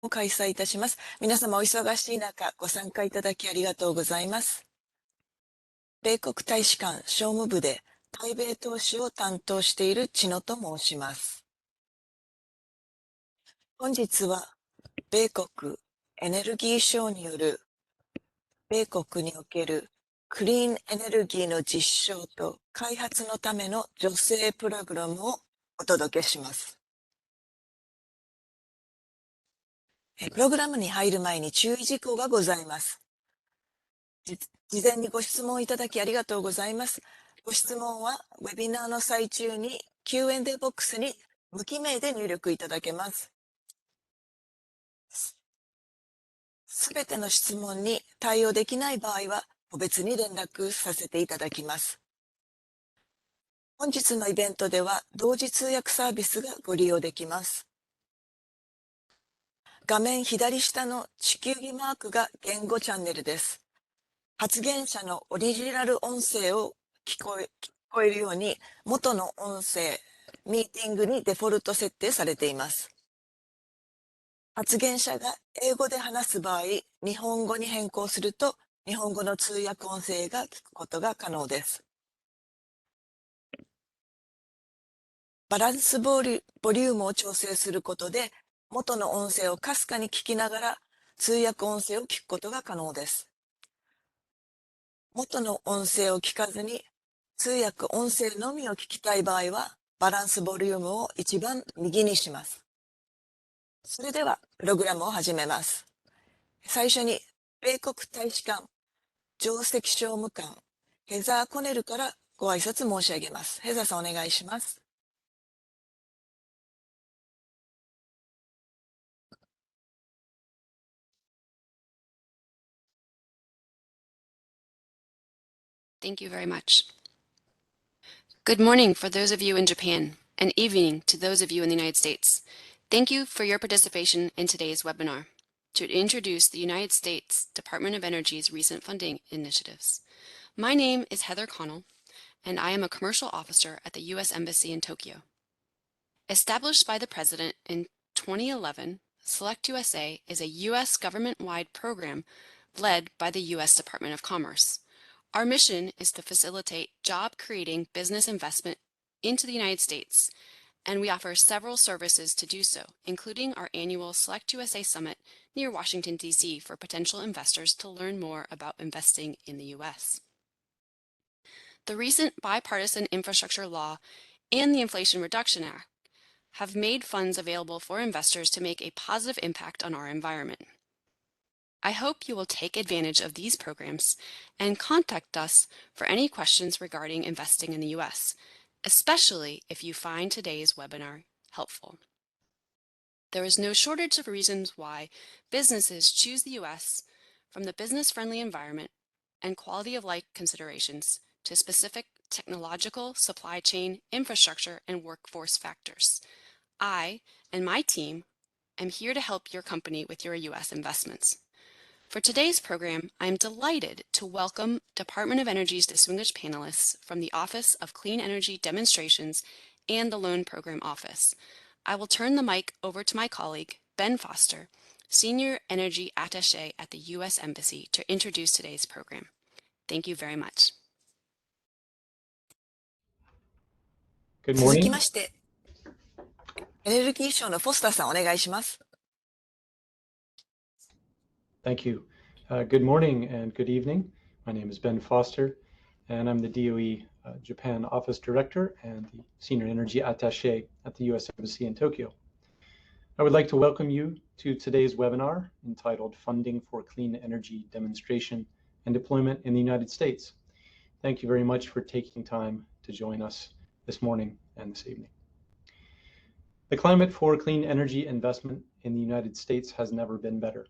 を開催いたします。皆様お忙しい中、ご参加いただきありがとうございます。米国大使館商務部で対米投資を担当している千野と申します。本日は米国エネルギー省による米国におけるクリーンエネルギーの実証と開発のための助成プログラムをお届けします。プログラムに入る前に注意事項がございます。事前にご質問いただきありがとうございます。ご質問はウェビナーの最中に Q&A ボックスに無記名で入力いただけます。すべての質問に対応できない場合は個別に連絡させていただきます。本日のイベントでは同時通訳サービスがご利用できます。画面左下の地球儀マークが言語チャンネルです。発言者のオリジナル音声を聞こえるように元の音声、ミーティングにデフォルト設定されています。発言者が英語で話す場合、日本語に変更すると日本語の通訳音声が聞くことが可能です。バランスボリュームを調整することで元の音声をかすかに聞きながら通訳音声を聞くことが可能です。元の音声を聞かずに通訳音声のみを聞きたい場合はバランスボリュームを一番右にします。それではプログラムを始めます。最初に米国大使館上席商務官ヘザー・コネルからご挨拶申し上げます。ヘザーさんお願いします。Thank you very much. Good morning for those of you in Japan, and evening to those of you in the United States. Thank you for your participation in today's webinar to introduce the United States Department of Energy's recent funding initiatives. My name is Heather Connell, and I am a commercial officer at the U.S. Embassy in Tokyo. Established by the President in 2011, Select USA is a U.S. government-wide program led by the U.S. Department of Commerce. Our mission is to facilitate job-creating business investment into the United States, and we offer several services to do so, including our annual Select USA Summit near Washington, D.C. for potential investors to learn more about investing in the U.S. The recent bipartisan infrastructure law and the Inflation Reduction Act have made funds available for investors to make a positive impact on our environment. I hope you will take advantage of these programs and contact us for any questions regarding investing in the U.S., especially if you find today's webinar helpful. There is no shortage of reasons why businesses choose the U.S., from the business-friendly environment and quality of life considerations to specific technological, supply chain, infrastructure, and workforce factors. I and my team am here to help your company with your U.S. investments. For today's program, I am delighted to welcome Department of Energy's distinguished panelists from the Office of Clean Energy Demonstrations and the Loan Program Office. I will turn the mic over to my colleague, Ben Foster, Senior Energy Attaché at the U.S. Embassy, to introduce today's program. Thank you very much. Good 続き morning. まして、エネルギー省のフォスターさんお願いします。Thank you. Good morning and good evening. My name is Ben Foster, and I'm the DOE Japan Office Director and the Senior Energy Attaché at the U.S. Embassy in Tokyo. I would like to welcome you to today's webinar entitled Funding for Clean Energy Demonstration and Deployment in the United States. Thank you very much for taking time to join us this morning and this evening. The climate for clean energy investment in the United States has never been better.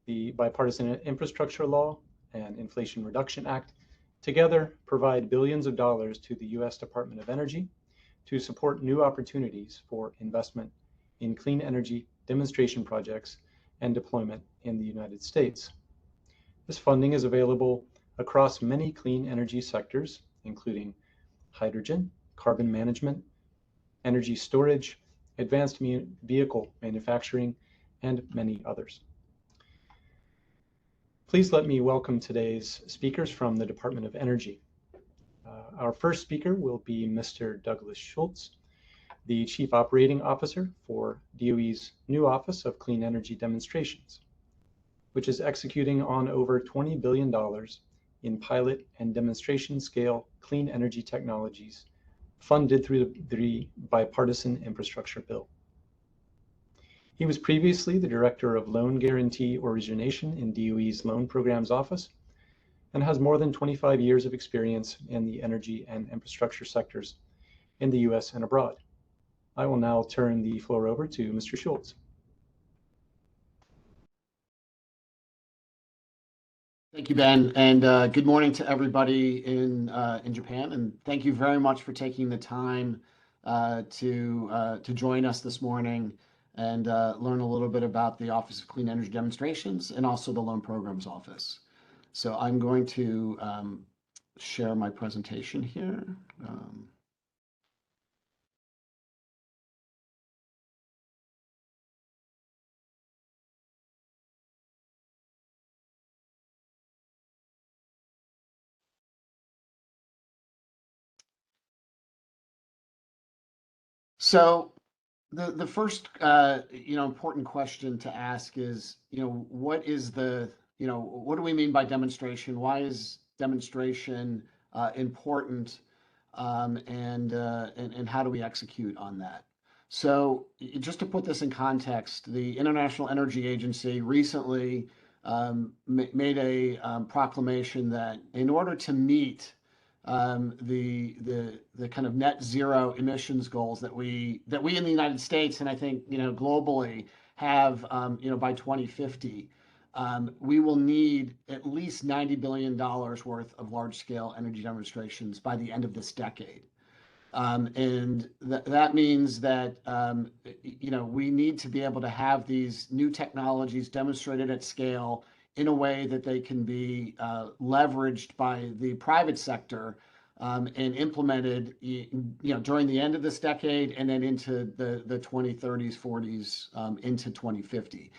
The Bipartisan Infrastructure Law and Inflation Reduction Act together provide billions of dollars to the U.S. Department of Energy to support new opportunities for investment in clean energy demonstration projects and deployment in the United States. This funding is available across many clean energy sectors, including hydrogen, carbon management, energy storage, advanced vehicle manufacturing, and many others. Please let me welcome today's speakers from the Department of Energy. Our first speaker will be Mr. Douglas Schultz, the Chief Operating Officer for DOE's new Office of Clean Energy Demonstrations, which is executing on over $20 billion in pilot and demonstration scale clean energy technologies funded through the bipartisan infrastructure bill. He was previously the Director of Loan Guarantee Origination in DOE's Loan Programs Office and has more than 25 years of experience in the energy and infrastructure sectors in the US and abroad. I will now turn the floor over to Mr. Schultz. Thank you, Ben, and good morning to everybody in Japan, and thank you very much for taking the time to join us this morning and learn a little bit about the Office of Clean Energy Demonstrations and also the Loan Programs Office. So I'm going to share my presentation here. So the first important question to ask is, what is what do we mean by demonstration? Why is demonstration important, and how do we execute on that? So just to put this in context, the International Energy Agency recently made a proclamation that in order to meet the kind of net zero emissions goals that we in the United States and I think globally have by 2050, we will need at least $90 billion worth of large-scale energy demonstrations by the end of this decade. And that means that we need to be able to have these new technologies demonstrated at scale in a way that they can be leveraged by the private sector and implemented during the end of this decade and then into the 2030s, 40s, into 2050.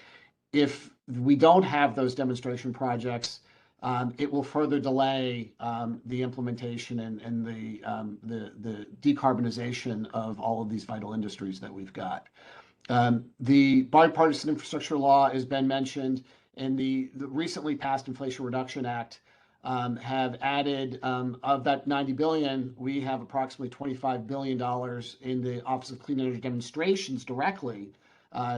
If we don't have those demonstration projects, it will further delay the implementation and the decarbonization of all of these vital industries that we've got. The bipartisan infrastructure law has been mentioned, and the recently passed Inflation Reduction Act have added, of that 90 billion, we have approximately $25 billion in the Office of Clean Energy Demonstrations directly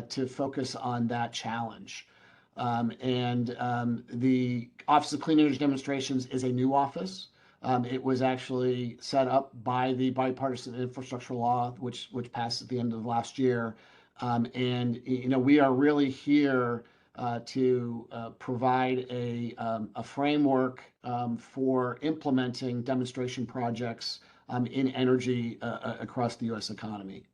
to focus on that challenge. The Office of Clean Energy Demonstrations is a new office. It was actually set up by the bipartisan infrastructure law, which passed at the end of last year. We are really here to provide a framework for implementing demonstration projects in energy across the U.S. economy.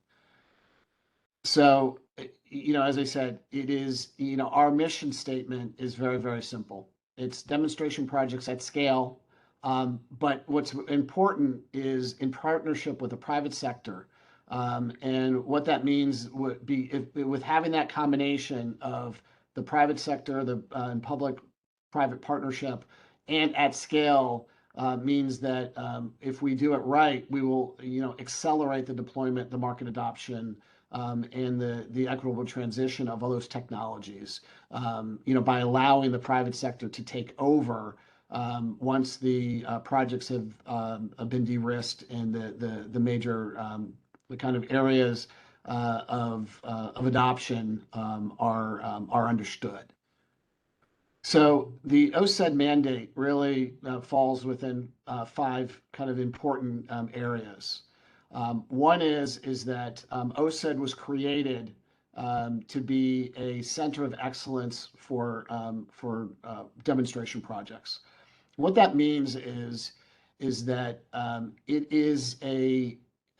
So, as I said, it is, our mission statement is very, very simple. It's demonstration projects at scale. But what's important is in partnership with the private sector. And what that means would be with having that combination of the private sector, and public-private partnership, and at scale means that if we do it right, we will, accelerate the deployment, the market adoption, and the equitable transition of all those technologies, by allowing the private sector to take over once the projects have been de-risked and the major the kind of areas of adoption are understood. So the OCED mandate really falls within 5 kind of important areas. One is that OCED was created to be a center of excellence for demonstration projects. What that means is that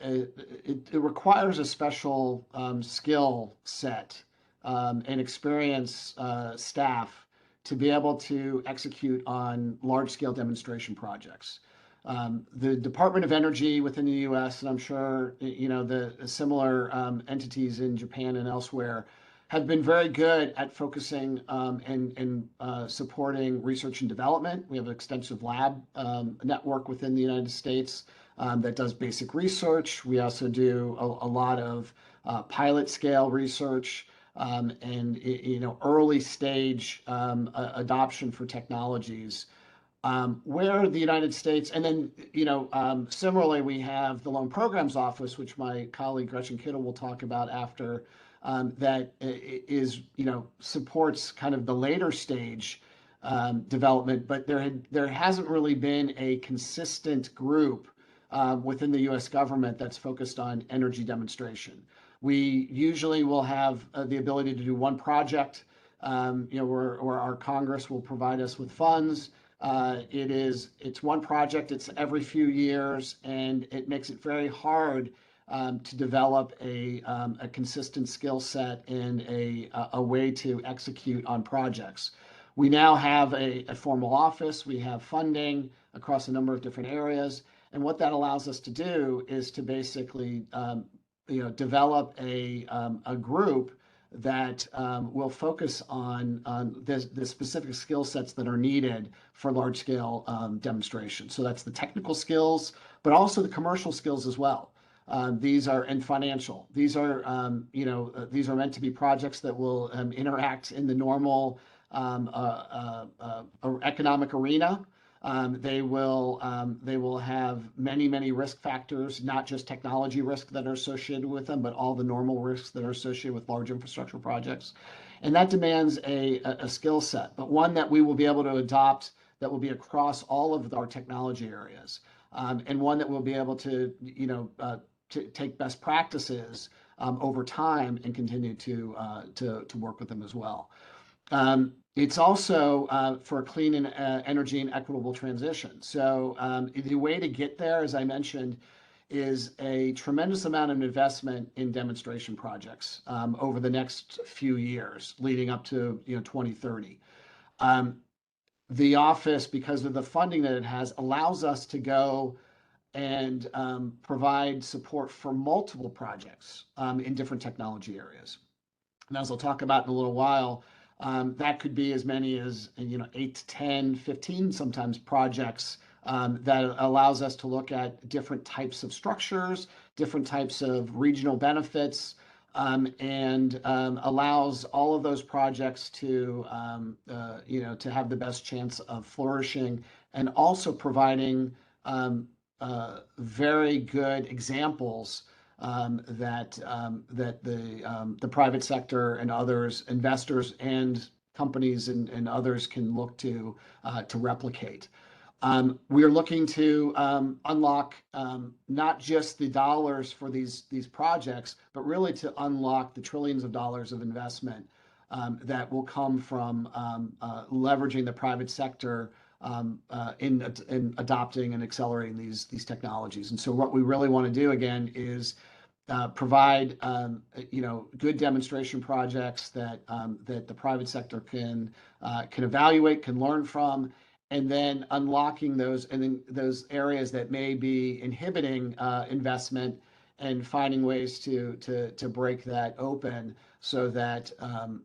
it requires a special skill set and experienced staff to be able to execute on large-scale demonstration projects. The Department of Energy within the U.S., and I'm sure the similar entities in Japan and elsewhere, have been very good at focusing and supporting research and development. We have an extensive lab network within the United States that does basic research. We also do a lot of pilot scale research and early stage adoption for technologies. Where the United States, and then, similarly, we have the Loan Programs Office, which my colleague Gretchen Kittle will talk about after, that is, supports kind of the later stage development, but there hasn't really been a consistent group within the U.S. government that's focused on energy demonstration. We usually will have the ability to do one project, where our Congress will provide us with funds. It's one project, it's every few years, and it makes it very hard to develop a consistent skill set and a way to execute on projects. We now have a formal office, we have funding across a number of different areas, and what that allows us to do is to basically develop a group that will focus on the specific skill sets that are needed for large scale demonstration. So that's the technical skills, but also the commercial skills as well. These are and financial. These are these are meant to be projects that will interact in the normal economic arena. They will have many risk factors, not just technology risk that are associated with them, but all the normal risks that are associated with large infrastructure projects. And that demands a skill set, but one that we will be able to adopt that will be across all of our technology areas, and one that will be able to to take best practices over time and continue to work with them as well. It's also for a clean and energy and equitable transition. So the way to get there, as I mentioned, is a tremendous amount of investment in demonstration projects over the next few years, leading up to 2030. The office, because of the funding that it has, allows us to go and provide support for multiple projects in different technology areas. And as I'll talk about in a little while, that could be as many as 8 to 10, 15 sometimes projects that allows us to look at different types of structures, different types of regional benefits, and allows all of those projects to to have the best chance of flourishing, and also providing very good examples that the private sector and others, investors and companies and others can look to replicate. We are looking to unlock not just the dollars for these projects, but really to unlock the trillions of dollars of investment that will come from leveraging the private sector in adopting and accelerating these technologies. And so what we really want to do again is provide good demonstration projects that the private sector can evaluate, can learn from, and then unlocking those areas that may be inhibiting investment, and finding ways to break that open so that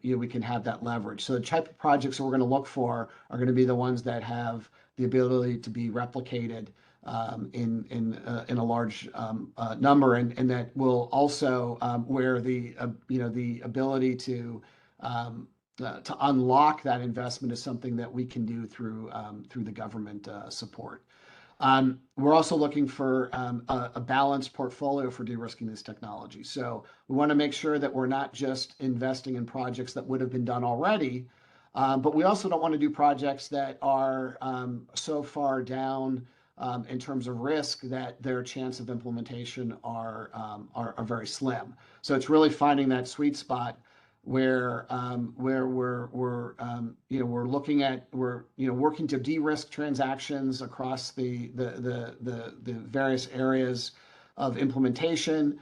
we can have that leverage. So the type of projects that we're going to look for are going to be the ones that have the ability to be replicated in a large number, and that will also where the the ability to unlock that investment is something that we can do through the government support. We're also looking for a balanced portfolio for de-risking this technology. So we want to make sure that we're not just investing in projects that would have been done already, but we also don't want to do projects that are so far down in terms of risk that their chance of implementation are very slim. So it's really finding that sweet spot where we're looking at working to de-risk transactions across the various areas of implementation,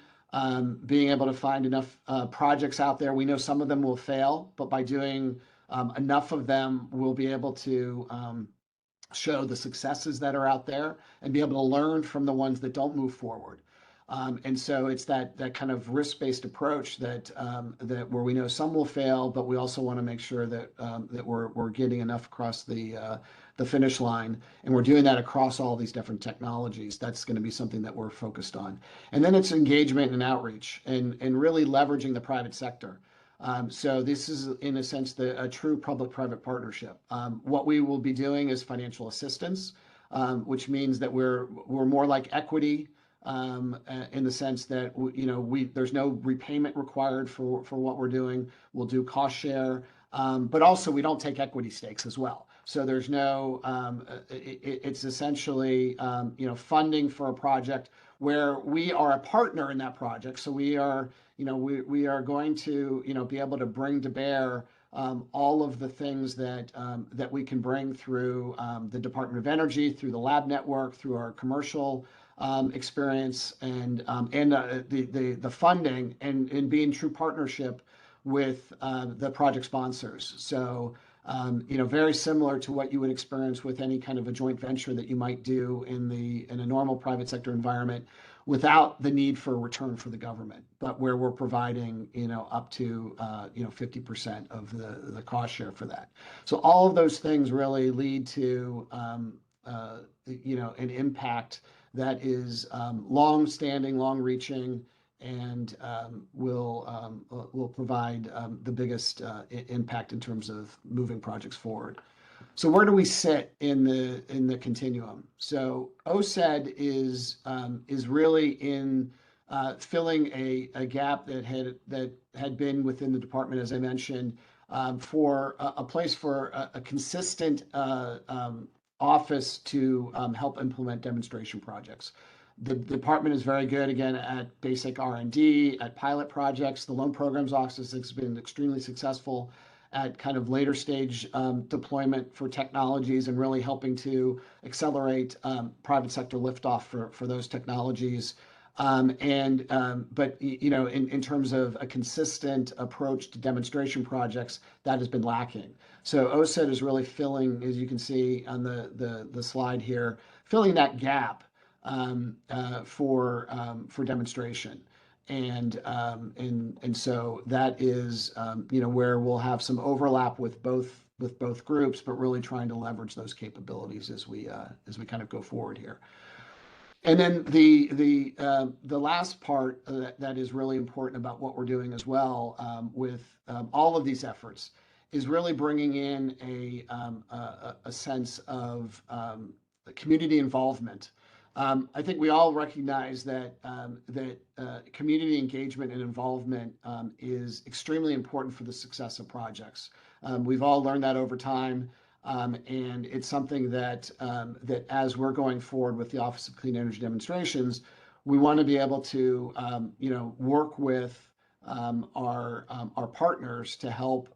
being able to find enough projects out there. We know some of them will fail, but by doing enough of them, we'll be able to show the successes that are out there and be able to learn from the ones that don't move forward. And so it's that kind of risk-based approach that where we know some will fail, but we also want to make sure that we're getting enough across the finish line, and we're doing that across all these different technologies. That's going to be something that we're focused on. And then it's engagement and outreach, and really leveraging the private sector. So this is, in a sense, a true public-private partnership. What we will be doing is financial assistance, which means that we're more like equity, in the sense that there's no repayment required for what we're doing. We'll do cost share, but also we don't take equity stakes as well. So there's no, it's essentially funding for a project where we are a partner in that project. So we are going to be able to bring to bear all of the things that we can bring through the Department of Energy, through the lab network, through our commercial experience, and the funding, and be in true partnership with the project sponsors. So very similar to what you would experience with any kind of a joint venture that you might do in a normal private sector environment, without the need for a return for the government, but where we're providing up to 50% of the cost share for that. So all of those things really lead to an impact that is long-standing, long-reaching, and will provide the biggest impact in terms of moving projects forward. So where do we sit in the continuum? So OCED is really in filling a gap that had been within the department, as I mentioned, for a place for a consistent office to help implement demonstration projects. The department is very good, again, at basic R&D, at pilot projects. The Loan Programs Office has been extremely successful at kind of later stage deployment for technologies, and really helping to accelerate private sector liftoff for those technologies. But in terms of a consistent approach to demonstration projects, that has been lacking. So OCED is really filling, as you can see on the slide here, filling that gap for demonstration. And so that is where we'll have some overlap with both groups, but really trying to leverage those capabilities as we kind of go forward here. And then the last part that is really important about what we're doing as well, with all of these efforts, is really bringing in a sense of community involvement. I think we all recognize that community engagement and involvement is extremely important for the success of projects. We've all learned that over time, and it's something that as we're going forward with the Office of Clean Energy Demonstrations, we want to be able to work with our partners to help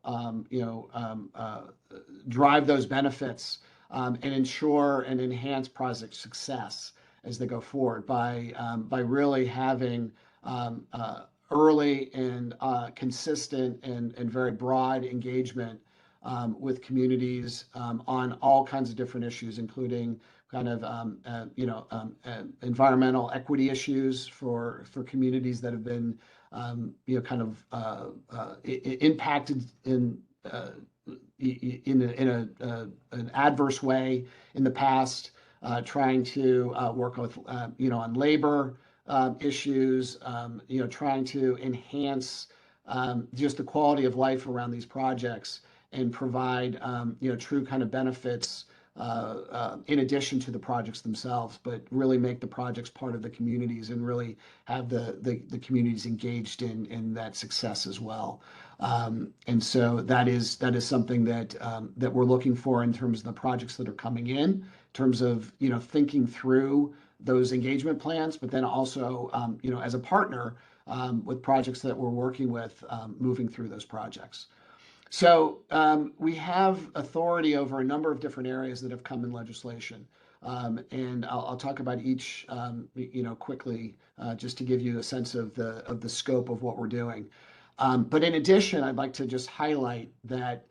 drive those benefits, and ensure and enhance project success as they go forward by really having early and consistent and very broad engagement with communities on all kinds of different issues, including kind of environmental equity issues for communities that have been kind of impacted in an adverse way in the past, trying to work with on labor issues, trying to enhance just the quality of life around these projects, and provide true kind of benefits in addition to the projects themselves, but really make the projects part of the communities, and really have the communities engaged in that success as well. And so that is something that we're looking for in terms of the projects that are coming in terms of thinking through those engagement plans, but then also as a partner with projects that we're working with, moving through those projects. So we have authority over a number of different areas that have come in legislation, and I'll talk about each quickly, just to give you a sense of the scope of what we're doing. But in addition, I'd like to just highlight that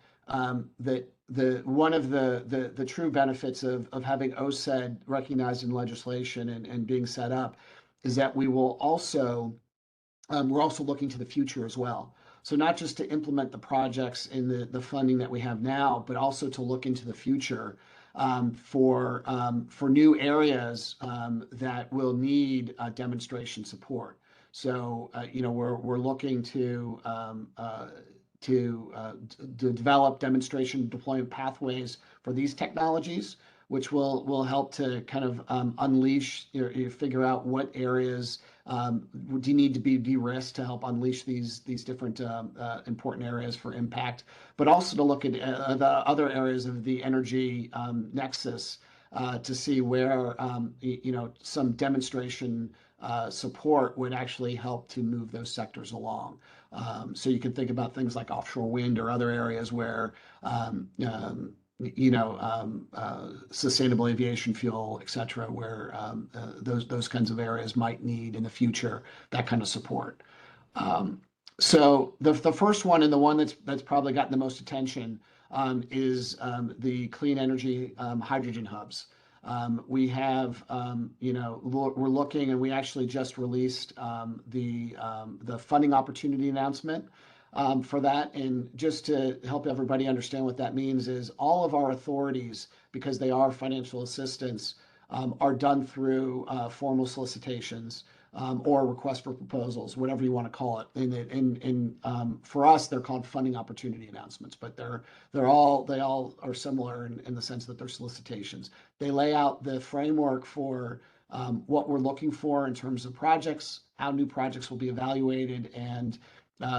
one of the true benefits of having OCED recognized in legislation and being set up is that we will also we're also looking to the future as well. So not just to implement the projects in the funding that we have now, but also to look into the future for new areas that will need demonstration support. So we're looking to develop demonstration deployment pathways for these technologies, which will help to kind of unleash, figure out what areas do you need to be de-risked to help unleash these different important areas for impact, but also to look at the other areas of the energy nexus to see where some demonstration support would actually help to move those sectors along. So you can think about things like offshore wind or other areas where sustainable aviation fuel, et cetera, where those kinds of areas might need in the future that kind of support. So the first one, and the one that's probably gotten the most attention, is the clean energy hydrogen hubs. We have, we're looking, and we actually just released the funding opportunity announcement for that. And just to help everybody understand what that means is all of our authorities, because they are financial assistance, are done through formal solicitations or request for proposals, whatever you want to call it. And for us, they're called funding opportunity announcements, but they all are similar in the sense that they're solicitations. They lay out the framework for what we're looking for in terms of projects, how new projects will be evaluated, and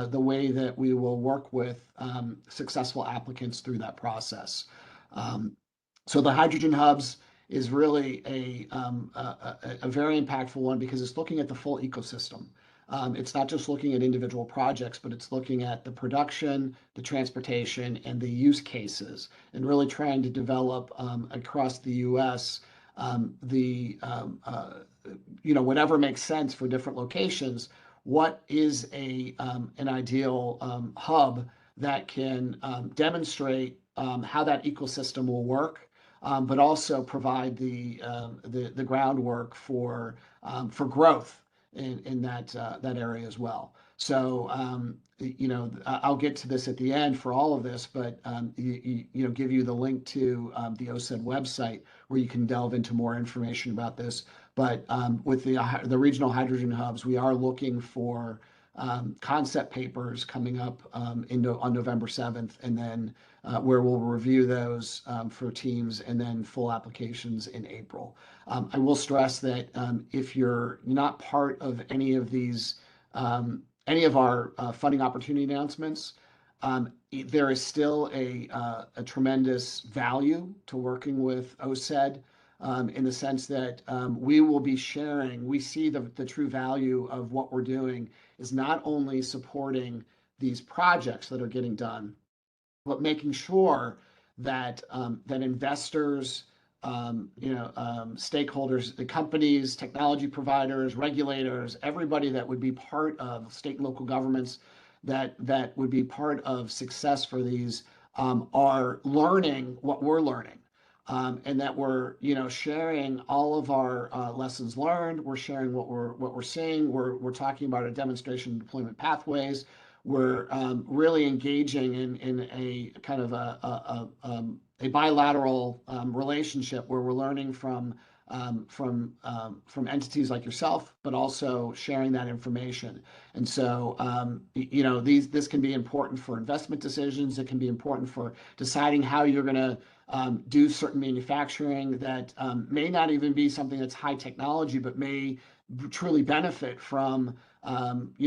the way that we will work with successful applicants through that process. So the hydrogen hubs is really a very impactful one because it's looking at the full ecosystem. It's not just looking at individual projects, but it's looking at the production, the transportation, and the use cases, and really trying to develop across the U.S. Whatever makes sense for different locations. What is an ideal hub that can demonstrate how that ecosystem will work, but also provide the groundwork for growth in that area as well. So I'll get to this at the end for all of this, but give you the link to the OCED website where you can delve into more information about this. But with the regional hydrogen hubs, we are looking for concept papers coming up on November 7th, and then where we'll review those for teams, and then full applications in April. I will stress that if you're not part of any of these, any of our funding opportunity announcements, there is still a tremendous value to working with OCED in the sense that we will be sharing. We see the true value of what we're doing is not only supporting these projects that are getting done, but making sure that investors, stakeholders, the companies, technology providers, regulators, everybody that would be part of state and local governments that would be part of success for these are learning what we're learning. And that we're sharing all of our lessons learned. We're sharing what we're seeing. We're talking about our demonstration deployment pathways. We're really engaging in a kind of a bilateral relationship where we're learning from entities like yourself, but also sharing that information. And so this can be important for investment decisions. It can be important for deciding how you're going to do certain manufacturing that may not even be something that's high technology, but may truly benefit from the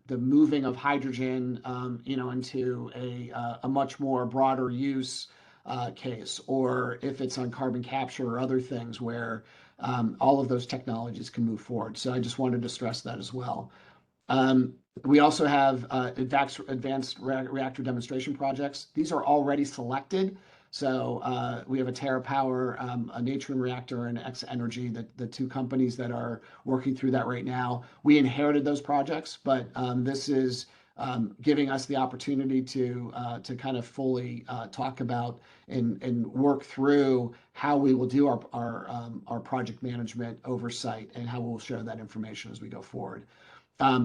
moving of hydrogen into a much more broader use case, or if it's on carbon capture or other things where all of those technologies can move forward. So I just wanted to stress that as well. We also have advanced reactor demonstration projects. These are already selected. So we have a TerraPower, a Natrium Reactor, and X Energy, the two companies that are working through that right now. We inherited those projects, but this is giving us the opportunity to kind of fully talk about and work through how we will do our project management oversight and how we'll share that information as we go forward.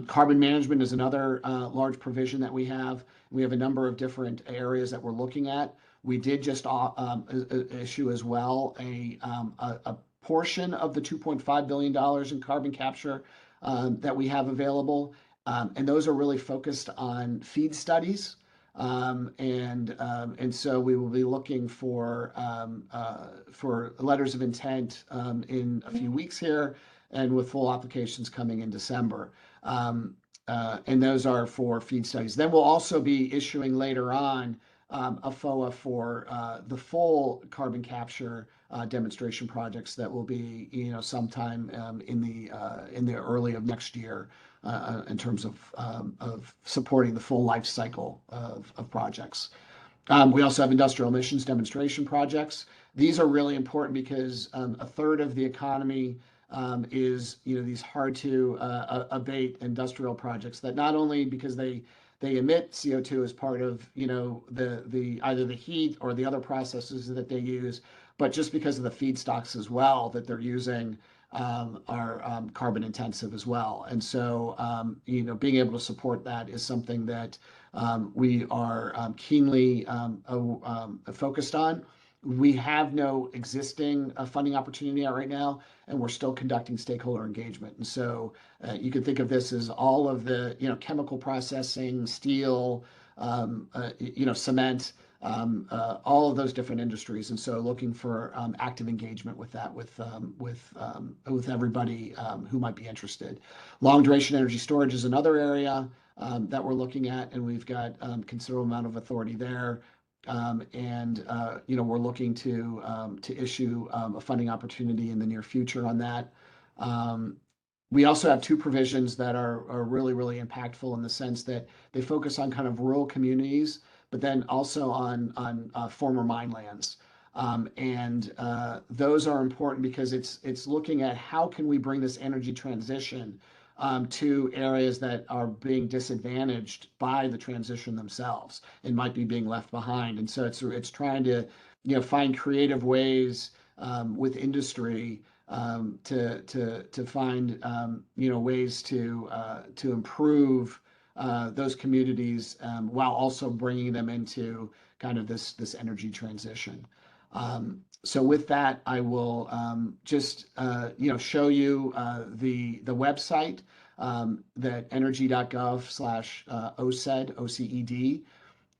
Carbon management is another large provision that we have. We have a number of different areas that we're looking at. We did just issue as well a portion of the $2.5 billion in carbon capture that we have available. And those are really focused on FEED studies. And so we will be looking for letters of intent in a few weeks here, and with full applications coming in December. And those are for FEED studies. Then we'll also be issuing later on a FOA for the full carbon capture demonstration projects that will be, sometime in the early of next year in terms of supporting the full life cycle of projects. We also have industrial emissions demonstration projects. These are really important because a third of the economy is these hard to abate industrial projects that not only because they emit CO2 as part of the either the heat or the other processes that they use, but just because of the feedstocks as well that they're using are carbon intensive as well. And so being able to support that is something that we are keenly focused on. We have no existing funding opportunity out right now, and we're still conducting stakeholder engagement. And so you can think of this as all of the chemical processing, steel, cement, all of those different industries. And so looking for active engagement with that, with everybody who might be interested. Long duration energy storage is another area that we're looking at, and we've got considerable amount of authority there. We're looking to issue a funding opportunity in the near future on that. We also have two provisions that are really, really impactful in the sense that they focus on kind of rural communities, but then also on former mine lands. Those are important because it's looking at how can we bring this energy transition to areas that are being disadvantaged by the transition themselves and might be being left behind. And so it's trying to find creative ways with industry to find ways to improve those communities while also bringing them into kind of this energy transition. So with that, I will just show you the website that energy.gov/OCED, OCED.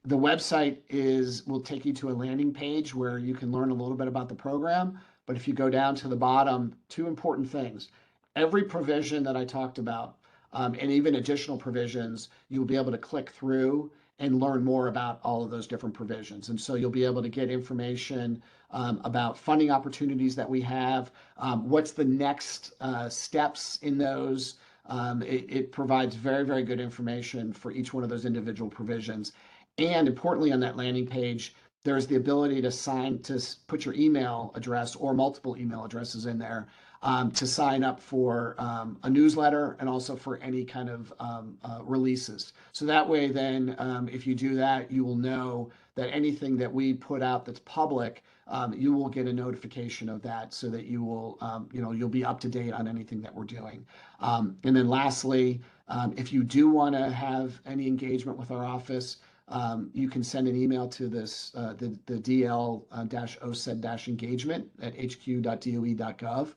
The website will take you to a landing page where you can learn a little bit about the program. But if you go down to the bottom, two important things. Every provision that I talked about, and even additional provisions, you'll be able to click through and learn more about all of those different provisions. And so you'll be able to get information about funding opportunities that we have, what's the next steps in those. It provides very, very good information for each one of those individual provisions. And importantly, on that landing page, there's the ability to put your email address or multiple email addresses in there to sign up for a newsletter and also for any kind of releases. So that way, then, if you do that, you will know that anything that we put out that's public, you will get a notification of that, so that you will, you'll be up to date on anything that we're doing. And then, lastly, if you do want to have any engagement with our office, you can send an email to this the DL-OCED-engagement at hq.doe.gov.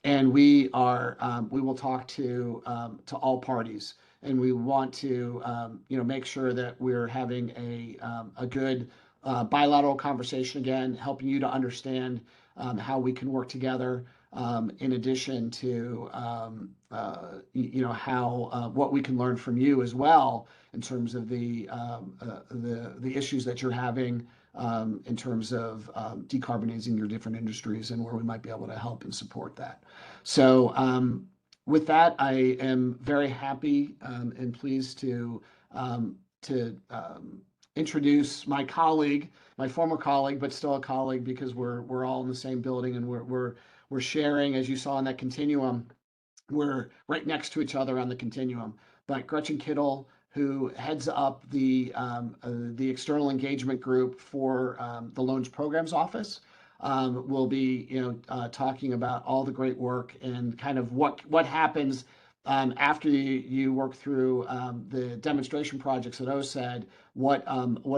And we will talk to all parties, and we want to make sure that we're having a good bilateral conversation, again, helping you to understand how we can work together, in addition to how what we can learn from you as well in terms of the issues that you're having in terms of decarbonizing your different industries and where we might be able to help and support that. So with that, I am very happy and pleased to introduce my colleague, my former colleague, but still a colleague because we're all in the same building, and we're sharing, as you saw on that continuum, we're right next to each other on the continuum. But Gretchen Kittle who heads up the external engagement group for the Loans Programs Office, will be talking about all the great work and kind of what happens after you work through the demonstration projects at OCED, what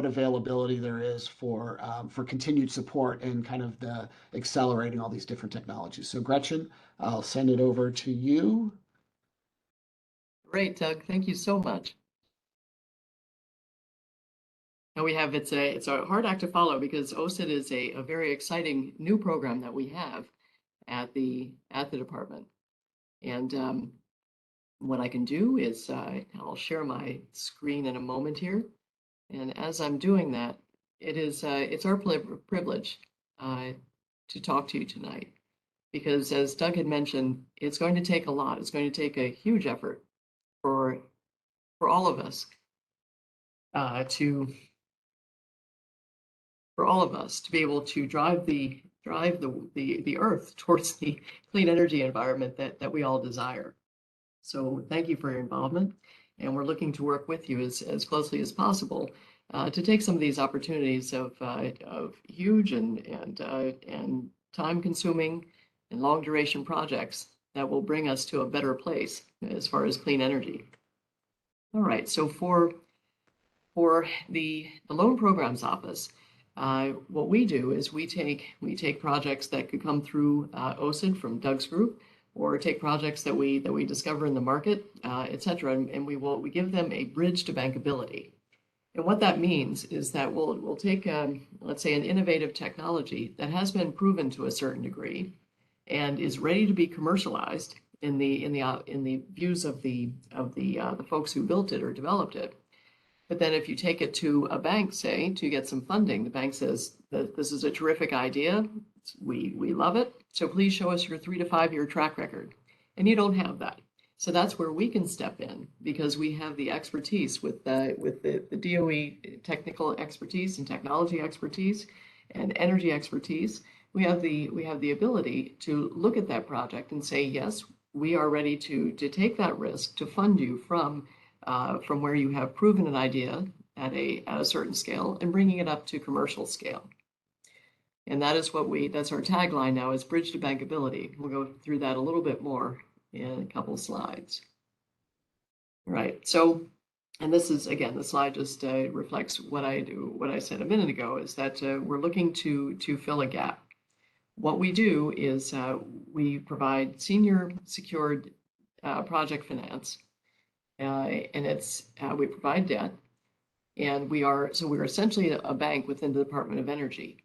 availability there is for continued support and kind of the accelerating all these different technologies. So Gretchen, I'll send it over to you. Great, Doug. Thank you so much. Now we have, it's a hard act to follow because OCED is a very exciting new program that we have at the department. And what I can do is I'll share my screen in a moment here. And as I'm doing that, it's our privilege to talk to you tonight, because as Doug had mentioned, it's going to take a lot. It's going to take a huge effort for all of us to be able to drive the Earth towards the clean energy environment that we all desire. So thank you for your involvement, and we're looking to work with you as closely as possible to take some of these opportunities of huge and time-consuming and long-duration projects that will bring us to a better place as far as clean energy. All right, so for the Loan Programs Office, what we do is we take projects that could come through OCED from Doug's group, or take projects that we discover in the market, et cetera, and we give them a bridge to bankability. And what that means is that we'll take let's say an innovative technology that has been proven to a certain degree and is ready to be commercialized in the views of the folks who built it or developed it. But then if you take it to a bank, say, to get some funding, the bank says that this is a terrific idea, we love it, so please show us your 3 to 5 year track record. And you don't have that. So that's where we can step in, because we have the expertise with the DOE technical expertise and technology expertise and energy expertise. We have the ability to look at that project and say, yes, we are ready to take that risk to fund you from where you have proven an idea at a certain scale and bringing it up to commercial scale. And that is that's our tagline now, is bridge to bankability. We'll go through that a little bit more in a couple slides. All right, so, and this is, again, the slide just reflects what I said a minute ago, is that we're looking to fill a gap. What we do is we provide senior secured project finance, and we provide debt, and we're essentially a bank within the Department of Energy.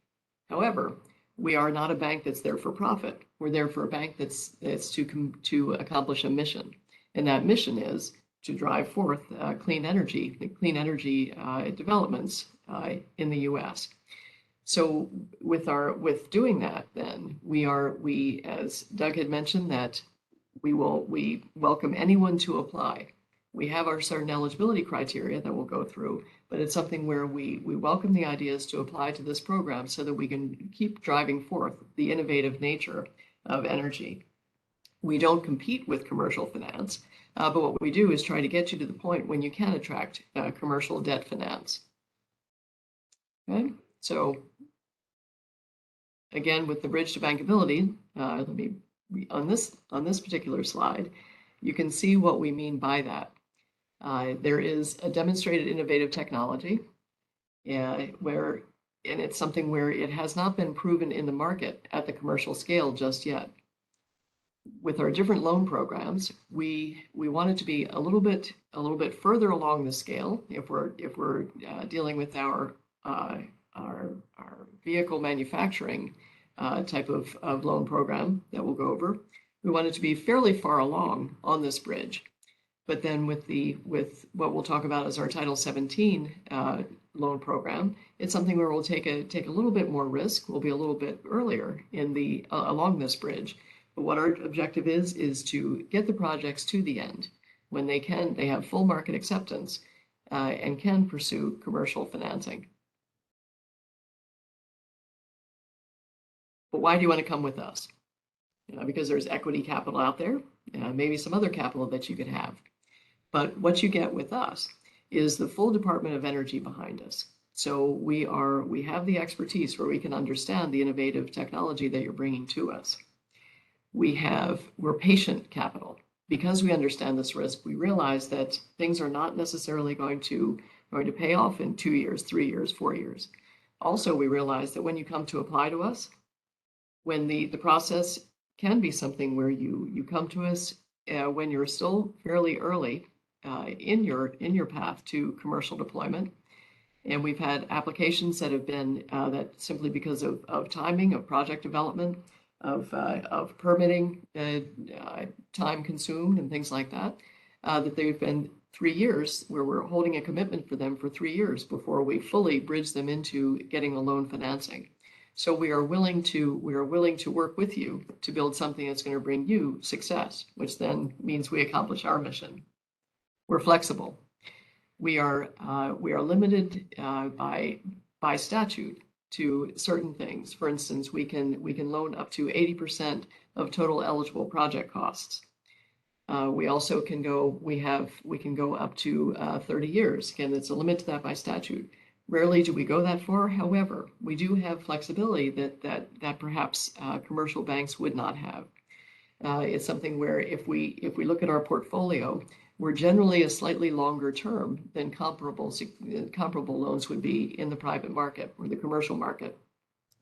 However, we are not a bank that's there for profit. We're there for a bank that's to accomplish a mission, and that mission is to drive forth clean energy developments in the U.S. So with doing that, then we as Doug had mentioned, that we welcome anyone to apply. We have our certain eligibility criteria that we'll go through, but it's something where we welcome the ideas to apply to this program so that we can keep driving forth the innovative nature of energy. We don't compete with commercial finance, but what we do is try to get you to the point when you can attract commercial debt finance. Okay, so again, with the bridge to bankability, let me on this particular slide, you can see what we mean by that. There is a demonstrated innovative technology and it's something where it has not been proven in the market at the commercial scale just yet. With our different loan programs, we wanted to be a little bit further along the scale. If we're dealing with our vehicle manufacturing type of loan program that we'll go over, we wanted to be fairly far along on this bridge. But then with what we'll talk about as our Title 17 loan program, it's something where we'll take a little bit more risk. We'll be a little bit earlier in along this bridge. But what our objective is to get the projects to the end when they have full market acceptance and can pursue commercial financing. But why do you want to come with us? Because there's equity capital out there, maybe some other capital that you could have. But what you get with us is the full Department of Energy behind us. So we have the expertise where we can understand the innovative technology that you're bringing to us. We're patient capital. Because we understand this risk, we realize that things are not necessarily going to pay off in 2 years, 3 years, 4 years. Also, we realize that when you come to apply to us, when the process can be something where you come to us when you're still fairly early in your path to commercial deployment. And we've had applications that have been that simply because of timing, of project development, of permitting, time consumed and things like that, that they've been 3 years where we're holding a commitment for them for 3 years before we fully bridge them into getting the loan financing. So we are willing to work with you to build something that's going to bring you success, which then means we accomplish our mission. We're flexible. We are limited by statute to certain things. For instance, we can loan up to 80% of total eligible project costs. We also can go up to 30 years. Again, there's a limit to that by statute. Rarely do we go that far. However, we do have flexibility that perhaps commercial banks would not have. It's something where if we look at our portfolio, we're generally a slightly longer term than comparable loans would be in the private market or the commercial market.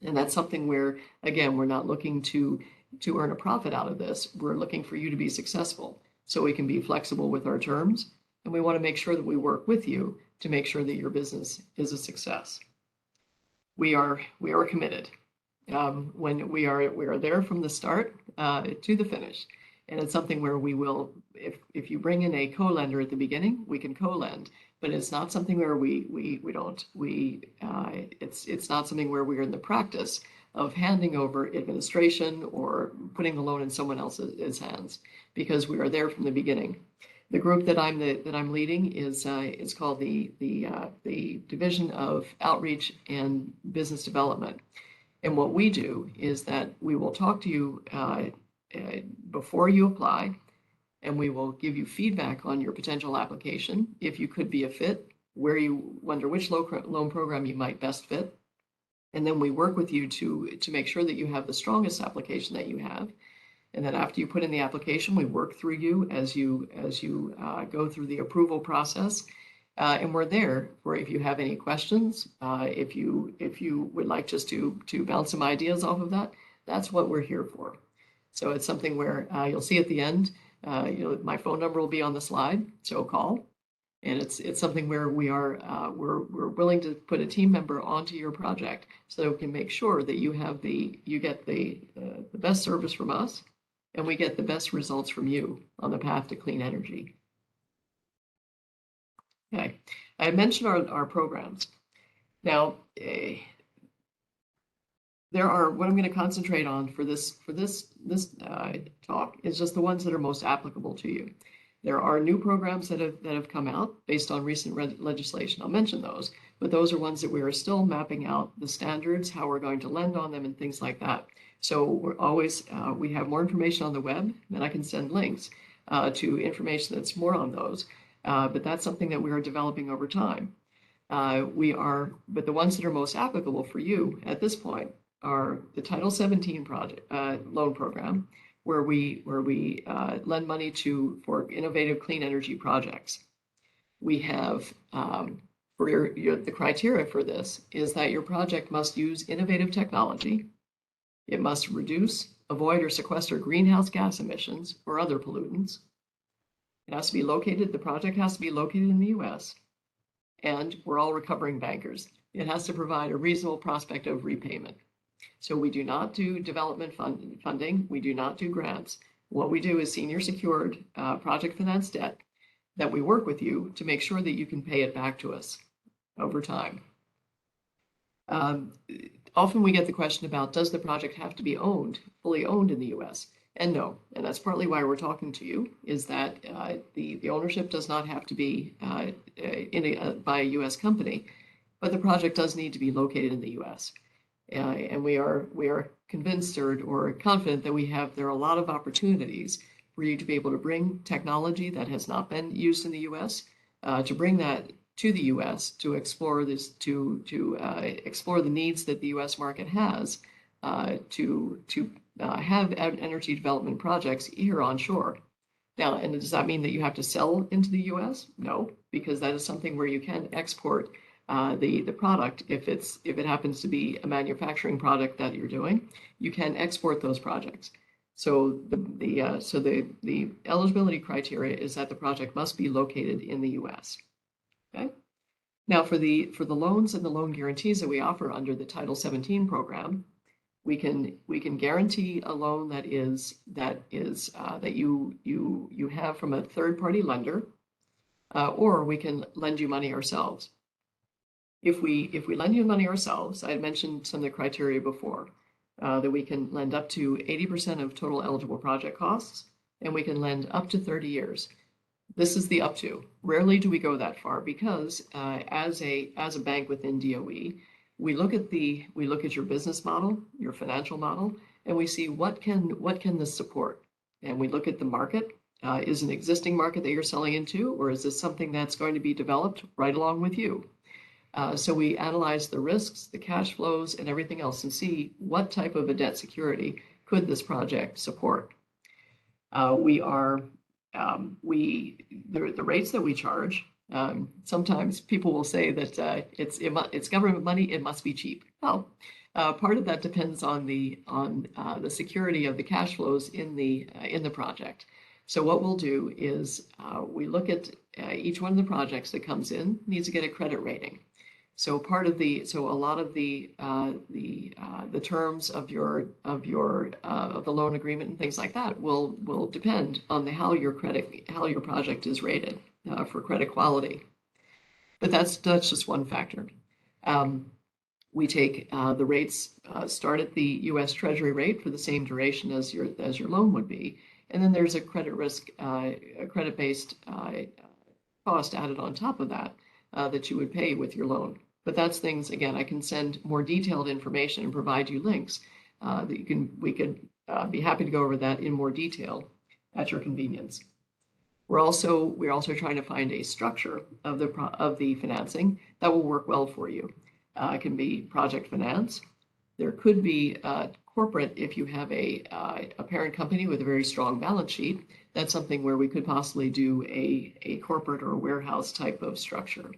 And that's something where, again, we're not looking to earn a profit out of this. We're looking for you to be successful so we can be flexible with our terms. And we want to make sure that we work with you to make sure that your business is a success. We are committed. When we are there from the start to the finish. And it's something where we will, if you bring in a co-lender at the beginning, we can co-lend, but it's not something where it's not something where we're in the practice of handing over administration or putting the loan in someone else's hands, because we are there from the beginning. The group that I'm leading is called the Division of Outreach and Business Development. And what we do is that we will talk to you before you apply, and we will give you feedback on your potential application, if you could be a fit, where you wonder which loan program you might best fit. And then we work with you to make sure that you have the strongest application that you have. And then after you put in the application, we work through you as you go through the approval process. And we're there for if you have any questions, if you would like just to bounce some ideas off of that, that's what we're here for. So it's something where you'll see at the end, my phone number will be on the slide, so call. And it's something where we're willing to put a team member onto your project so that we can make sure that you get the best service from us, and we get the best results from you on the path to clean energy. Okay, I mentioned our programs. Now, what I'm going to concentrate on for this talk is just the ones that are most applicable to you. There are new programs that have come out based on recent legislation. I'll mention those, but those are ones that we are still mapping out the standards, how we're going to lend on them, and things like that. So we're always we have more information on the web, and I can send links to information that's more on those. But that's something that we are developing over time. But the ones that are most applicable for you at this point are the Title 17 project loan program, where we lend money for innovative clean energy projects. We have for the criteria for this is that your project must use innovative technology. It must reduce, avoid, or sequester greenhouse gas emissions or other pollutants. It has to be located. The project has to be located in the U.S. And we're all recovering bankers. It has to provide a reasonable prospect of repayment. So we do not do development funding. We do not do grants. What we do is senior secured project finance debt that we work with you to make sure that you can pay it back to us over time. Often we get the question about, does the project have to be fully owned in the U.S.? And no, and that's partly why we're talking to you, is that the ownership does not have to be by a U.S. company, but the project does need to be located in the U.S. And we are convinced or confident that there are a lot of opportunities for you to be able to bring technology that has not been used in the U.S. to bring that to the U.S. to explore this, to explore the needs that the U.S. market has to have energy development projects here onshore. Now, and does that mean that you have to sell into the U.S.? No, because that is something where you can export the product. If it happens to be a manufacturing product that you're doing, you can export those projects. So the eligibility criteria is that the project must be located in the U.S. Okay. Now, for the loans and the loan guarantees that we offer under the Title 17 program, we can guarantee a loan that you have from a third-party lender, or we can lend you money ourselves. If we lend you money ourselves, I had mentioned some of the criteria before, that we can lend up to 80% of total eligible project costs, and we can lend up to 30 years. This is the up to. Rarely do we go that far because as a bank within DOE, we look at your business model, your financial model, and we see what can this support. And we look at the market. Is an existing market that you're selling into, or is this something that's going to be developed right along with you? So we analyze the risks, the cash flows, and everything else and see what type of a debt security could this project support. The rates that we charge, sometimes people will say that it's government money, it must be cheap. Well, part of that depends on the security of the cash flows in the project. So what we'll do is we look at each one of the projects that comes in needs to get a credit rating. So a lot of the terms of the loan agreement and things like that will depend on how your project is rated for credit quality. But that's just one factor. We take the rates start at the U.S. Treasury rate for the same duration as your loan would be, and then there's a credit-based cost added on top of that that you would pay with your loan. But that's things, again, I can send more detailed information and provide you links that we could be happy to go over that in more detail at your convenience. We're also trying to find a structure of the financing that will work well for you. It can be project finance. There could be corporate if you have a parent company with a very strong balance sheet. That's something where we could possibly do a corporate or a warehouse type of structure.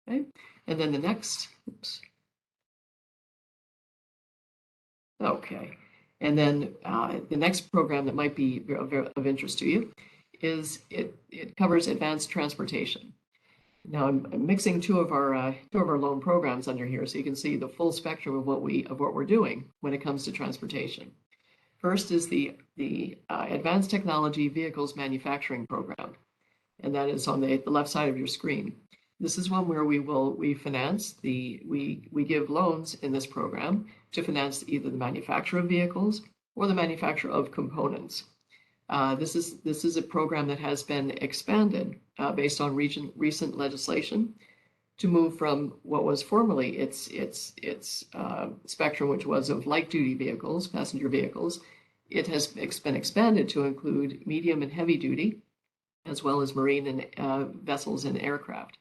Okay, and then the next, oops. Okay, and then the next program that might be of interest to you is it covers advanced transportation. Now I'm mixing two of our loan programs under here, so you can see the full spectrum of what we're doing when it comes to transportation. First is the Advanced Technology Vehicles Manufacturing Program, and that is on the left side of your screen. This is one where we give loans in this program to finance either the manufacture of vehicles or the manufacture of components. This is a program that has been expanded based on recent legislation to move from what was formerly its spectrum, which was of light duty vehicles, passenger vehicles. It has been expanded to include medium and heavy duty, as well as marine and vessels and aircraft.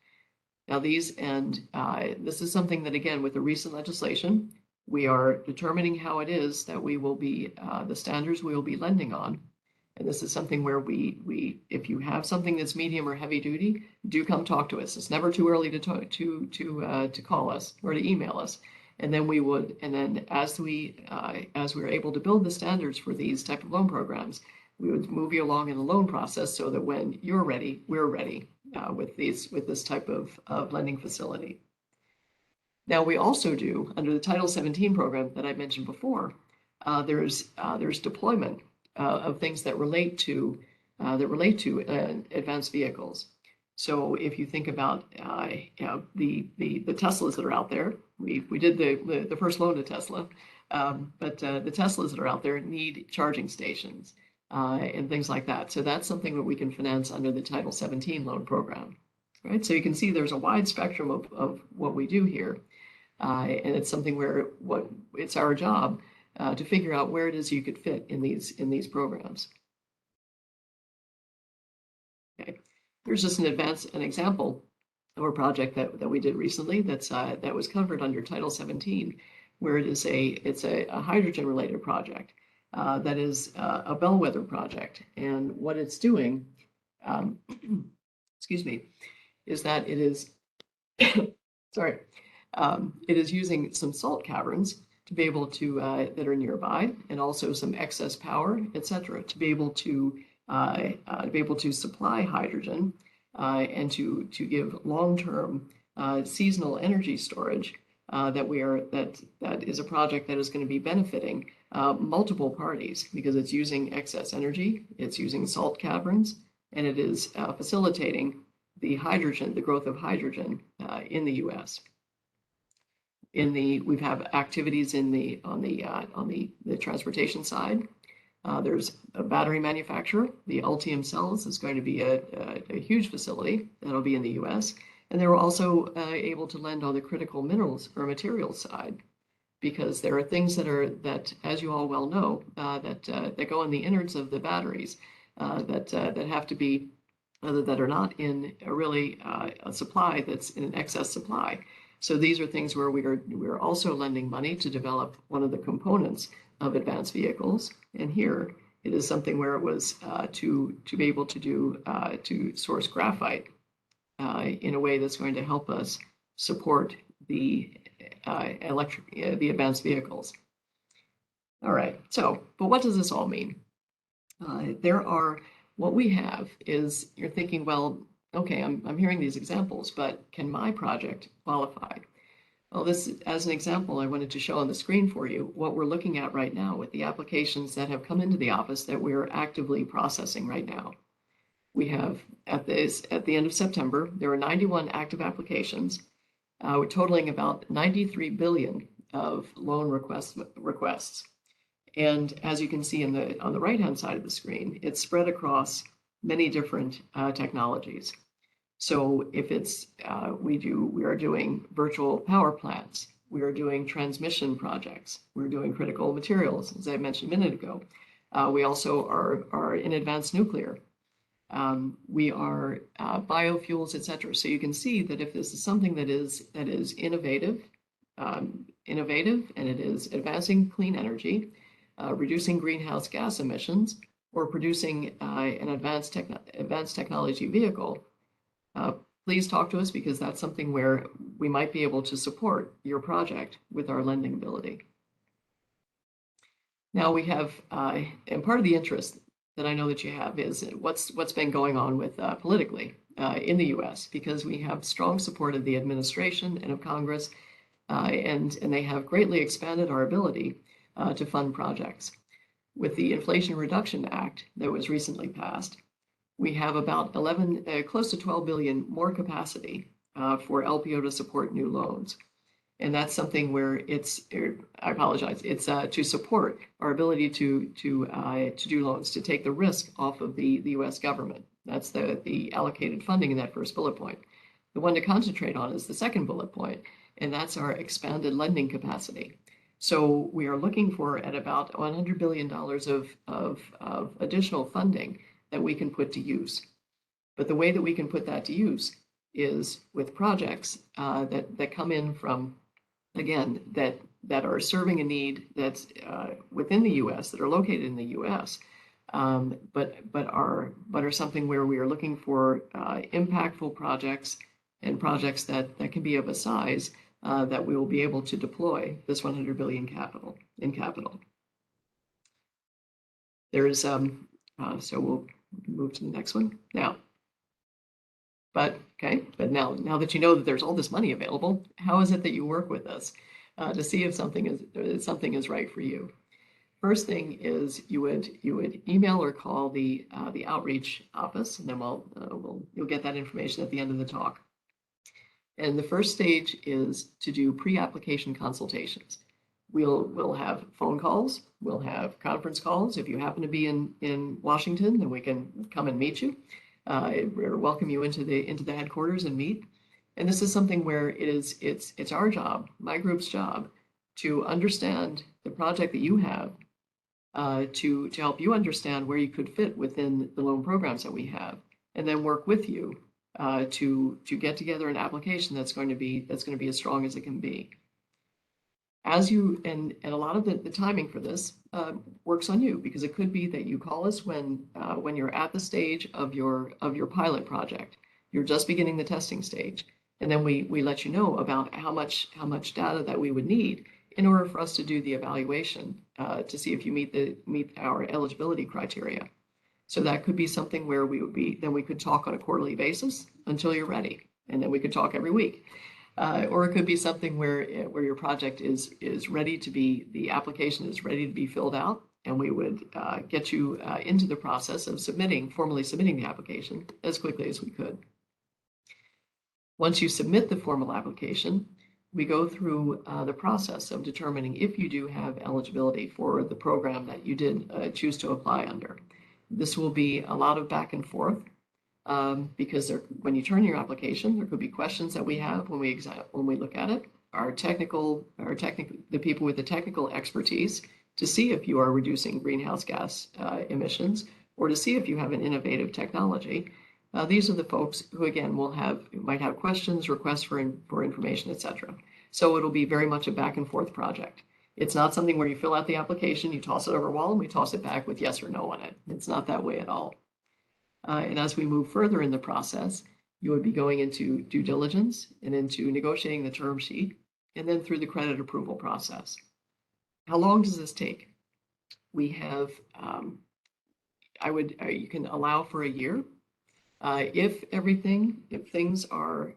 Now this is something that, again, with the recent legislation, we are determining how it is that we will be, the standards we will be lending on. And this is something where if you have something that's medium or heavy duty, do come talk to us. It's never too early to call us or to email us. And then as we're able to build the standards for these type of loan programs, we would move you along in the loan process so that when you're ready, we're ready with this type of lending facility. Now we also do, under the Title 17 program that I mentioned before, there's deployment of things that relate to advanced vehicles. So if you think about the Teslas that are out there, we did the first loan to Tesla, but the Teslas that are out there need charging stations and things like that. So that's something that we can finance under the Title 17 loan program, right? So you can see there's a wide spectrum of what we do here, and it's something where it's our job to figure out where it is you could fit in these programs. Okay. Here's just an example of a project that we did recently that was covered under Title 17, where it's a hydrogen related project that is a bellwether project. And what it's doing, excuse me, is that it is, sorry, it is using some salt caverns to be able to, that are nearby, and also some excess power, etc., to be able to supply hydrogen and to give long-term seasonal energy storage that is a project that is going to be benefiting multiple parties, because it's using excess energy, it's using salt caverns, and it is facilitating the growth of hydrogen in the U.S. We have activities on the transportation side. There's a battery manufacturer. The Ultium Cells is going to be a huge facility that'll be in the U.S. And they were also able to lend on the critical minerals or materials side, because there are things that, as you all well know, that go in the innards of the batteries that have to be, that are not in a supply that's in an excess supply. So these are things where we are also lending money to develop one of the components of advanced vehicles. And here it is something where it was to be able to source graphite in a way that's going to help us support the advanced vehicles. All right. So, but what does this all mean? What we have is, you're thinking, well, okay, I'm hearing these examples, but can my project qualify? Well, this, as an example, I wanted to show on the screen for you what we're looking at right now with the applications that have come into the office that we're actively processing right now. We have, at the end of September, there were 91 active applications, totaling about 93 billion of loan requests. And as you can see on the right-hand side of the screen, it's spread across many different technologies. So if it's, we are doing virtual power plants, we are doing transmission projects, we're doing critical materials, as I mentioned a minute ago. We also are in advanced nuclear. We are biofuels, etc. So you can see that if this is something that is innovative, and it is advancing clean energy, reducing greenhouse gas emissions, or producing an advanced technology vehicle, please talk to us, because that's something where we might be able to support your project with our lending ability. Now we have, and part of the interest that I know that you have is what's been going on with politically in the U.S., because we have strong support of the administration and of Congress, and they have greatly expanded our ability to fund projects. With the Inflation Reduction Act that was recently passed, we have about close to 12 billion more capacity for LPO to support new loans. And that's something where it's to support our ability to do loans, to take the risk off of the U.S. government. That's the allocated funding in that first bullet point. The one to concentrate on is the second bullet point, and that's our expanded lending capacity. So we are looking for at about $100 billion of additional funding that we can put to use. But the way that we can put that to use is with projects that come in from, again, that are serving a need that's within the U.S., that are located in the U.S., but are something where we are looking for impactful projects, and projects that can be of a size that we will be able to deploy this 100 billion in capital. There is so we'll move to the next one now. But now that you know that there's all this money available, how is it that you work with us to see if something is right for you? First thing is you would email or call the outreach office, and then you'll get that information at the end of the talk. And the first stage is to do pre-application consultations. We'll have phone calls, we'll have conference calls. If you happen to be in Washington, then we can come and meet you. Or welcome you into the headquarters and meet. And this is something where it's our job, my group's job, to understand the project that you have, to help you understand where you could fit within the loan programs that we have, and then work with you to get together an application that's going to be as strong as it can be. As you and a lot of the timing for this works on you, because it could be that you call us when you're at the stage of your pilot project. You're just beginning the testing stage, and then we let you know about how much data that we would need in order for us to do the evaluation to see if you meet our eligibility criteria. So that could be something where we could talk on a quarterly basis until you're ready, and then we could talk every week. Or it could be something where your project is ready to be, the application is ready to be filled out, and we would get you into the process of formally submitting the application as quickly as we could. Once you submit the formal application, we go through the process of determining if you do have eligibility for the program that you did choose to apply under. This will be a lot of back and forth. Because when you turn your application, there could be questions that we have when we look at it. The people with the technical expertise to see if you are reducing greenhouse gas emissions, or to see if you have an innovative technology. These are the folks who, again, might have questions, requests for information, etc. So it'll be very much a back and forth project. It's not something where you fill out the application, you toss it over a wall, and we toss it back with yes or no on it. It's not that way at all. And as we move further in the process, you would be going into due diligence and into negotiating the term sheet, and then through the credit approval process. How long does this take? We have, you can allow for a year. If things are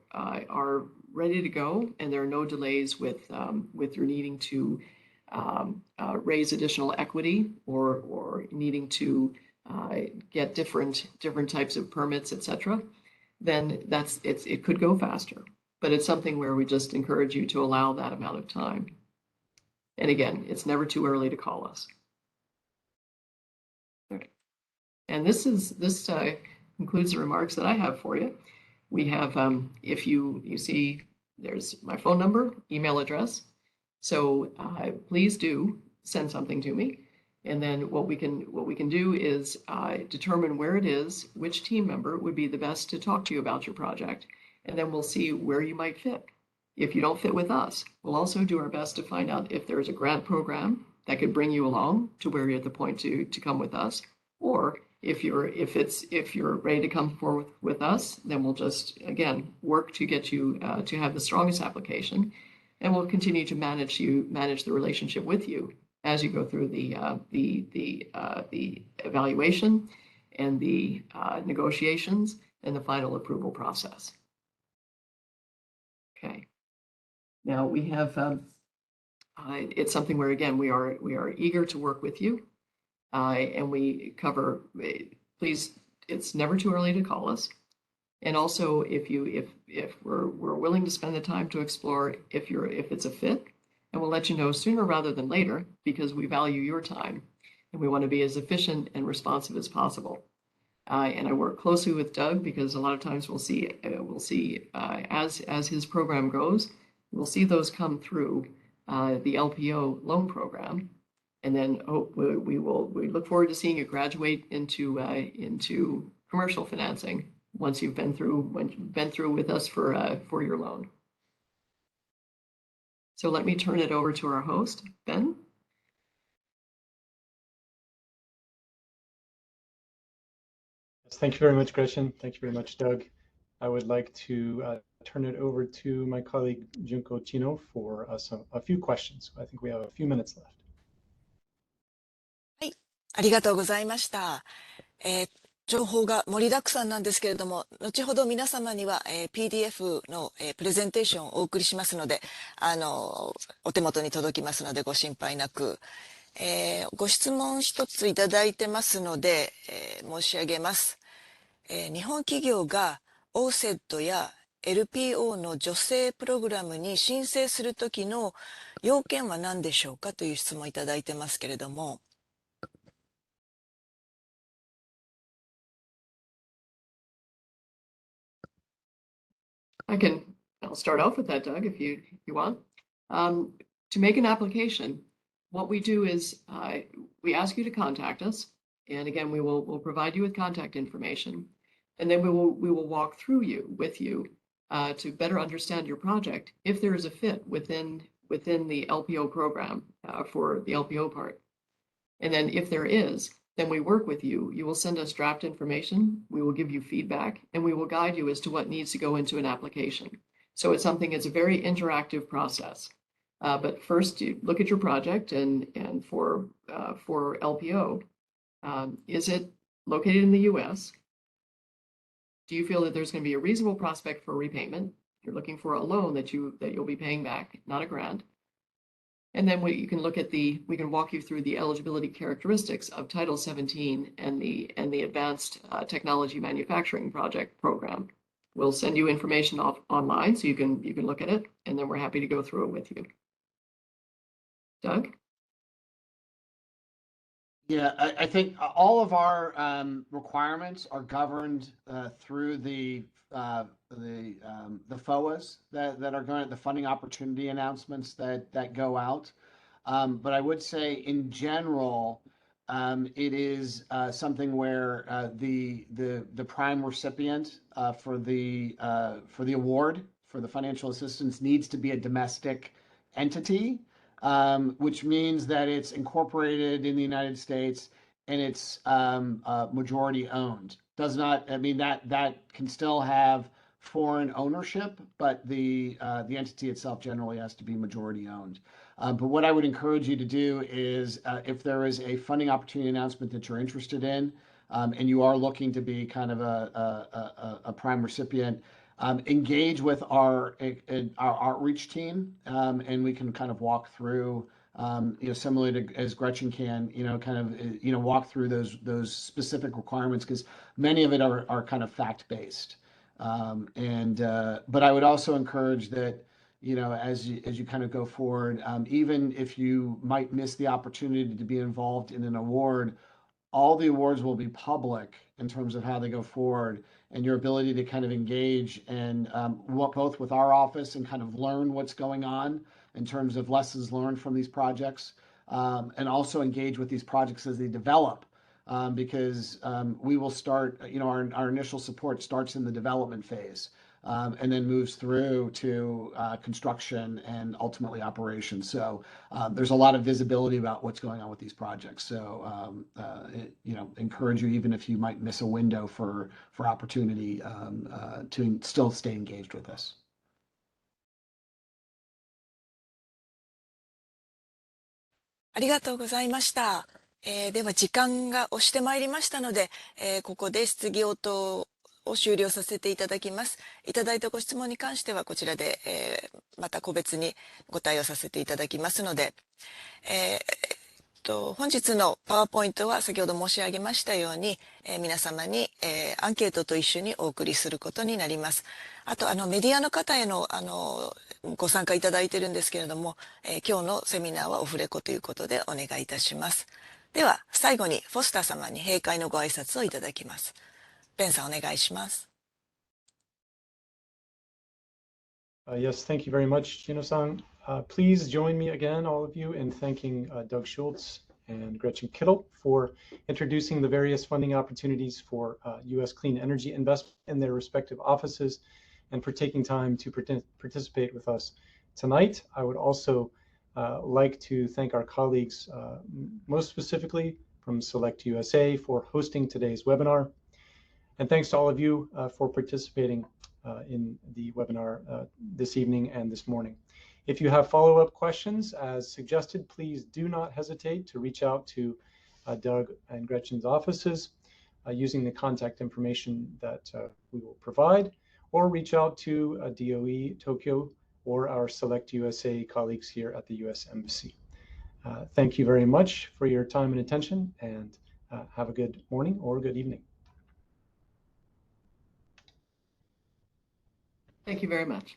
ready to go and there are no delays with your needing to raise additional equity or needing to get different types of permits, etc., then it could go faster. But it's something where we just encourage you to allow that amount of time. And again, it's never too early to call us. All right. And this concludes the remarks that I have for you. We have, if you see, there's my phone number, email address. So please do send something to me. And then what we can do is determine where it is, which team member would be the best to talk to you about your project, and then we'll see where you might fit. If you don't fit with us, we'll also do our best to find out if there's a grant program that could bring you along to where you're at the point to come with us, or if you're ready to come forward with us, then we'll just again work to get you to have the strongest application, and we'll continue to manage the relationship with you as you go through the evaluation and the negotiations and the final approval process. Okay. Now we have, it's something where, again, we are eager to work with you, and we cover, please, it's never too early to call us. And also if we're willing to spend the time to explore if it's a fit, and we'll let you know sooner rather than later, because we value your time and we want to be as efficient and responsive as possible. And I work closely with Doug, because a lot of times we'll see as his program goes, we'll see those come through the LPO loan program, and then we look forward to seeing you graduate into commercial financing once you've been through with us for your loan. So let me turn it over to our host, Ben. Yes, thank you very much, Gretchen. Thank you very much, Doug. I would like to turn it over to my colleague, Junko Chino, for a few questions. I think we have a few minutes left. はい、ありがとうございました。情報が盛りだくさんなんですけれども、後ほど皆様には、PDF の、プレゼンテーションをお送りしますので、お手元に届きますのでご心配なく、ご質問一ついただいてますので、申し上げます。日本企業が OCED や LPO の助成プログラムに申請するときの要件は何でしょうかという質問をいただいてますけれども。I'll start off with that, Doug, if you want. To make an application, what we do is we ask you to contact us, and again, we'll provide you with contact information. And then we will walk with you to better understand your project if there is a fit within the LPO program for the LPO part. And then if there is, then we work with you. You will send us draft information, we will give you feedback, and we will guide you as to what needs to go into an application. So it's a very interactive process. But first, you look at your project, and for LPO, is it located in the U.S.? Do you feel that there's going to be a reasonable prospect for repayment? You're looking for a loan that you'll be paying back, not a grant. And then we can walk you through the eligibility characteristics of Title 17 and the Advanced Technology Manufacturing Project program. We'll send you information online so you can look at it, and then we're happy to go through it with you. Doug? Yeah, I think all of our requirements are governed through the FOAs that are going, the funding opportunity announcements that go out. But I would say in general, it is something where the prime recipient for the award for the financial assistance needs to be a domestic entity, which means that it's incorporated in the United States and it's majority owned. Does not, I mean, that can still have foreign ownership, but the entity itself generally has to be majority owned. But what I would encourage you to do is, if there is a funding opportunity announcement that you're interested in, and you are looking to be kind of a prime recipient, engage with our outreach team, and we can kind of walk through, similarly to as Gretchen can, kind of, walk through those specific requirements, because many of it are kind of fact-based. But I would also encourage that, as you kind of go forward, even if you might miss the opportunity to be involved in an award, all the awards will be public in terms of how they go forward, and your ability to kind of engage and both with our office and kind of learn what's going on in terms of lessons learned from these projects, and also engage with these projects as they develop. Because we will start, our initial support starts in the development phase, and then moves through to construction and ultimately operations. So there's a lot of visibility about what's going on with these projects. So, encourage you, even if you might miss a window for opportunity, to still stay engaged with us. ありがとうございました。では時間が押してまいりましたので、ここで質疑応答を終了させていただきます。いただいたご質問に関してはこちらで、また個別にご対応させていただきますので、本日のパワーポイントは先ほど申し上げましたように、皆様に、アンケートと一緒にお送りすることになります。あとメディアの方へのご参加いただいているんですけれども、今日のセミナーはオフレコということでお願いいたします。では最後にフォスター様に閉会のご挨拶をいただきます。ベンさんお願いします。Yes, thank you very much, Gino-san. Please join me again, all of you, in thanking Doug Schultz and Gretchen Kittle for introducing the various funding opportunities for U.S. clean energy investment in their respective offices, and for taking time to participate with us tonight. I would also like to thank our colleagues, most specifically from Select USA, for hosting today's webinar. And thanks to all of you for participating in the webinar this evening and this morning. If you have follow-up questions, as suggested, please do not hesitate to reach out to Doug and Gretchen's offices using the contact information that we will provide, or reach out to DOE Tokyo or our Select USA colleagues here at the U.S. Embassy. Thank you very much for your time and attention, and have a good morning or good evening. Thank you very much.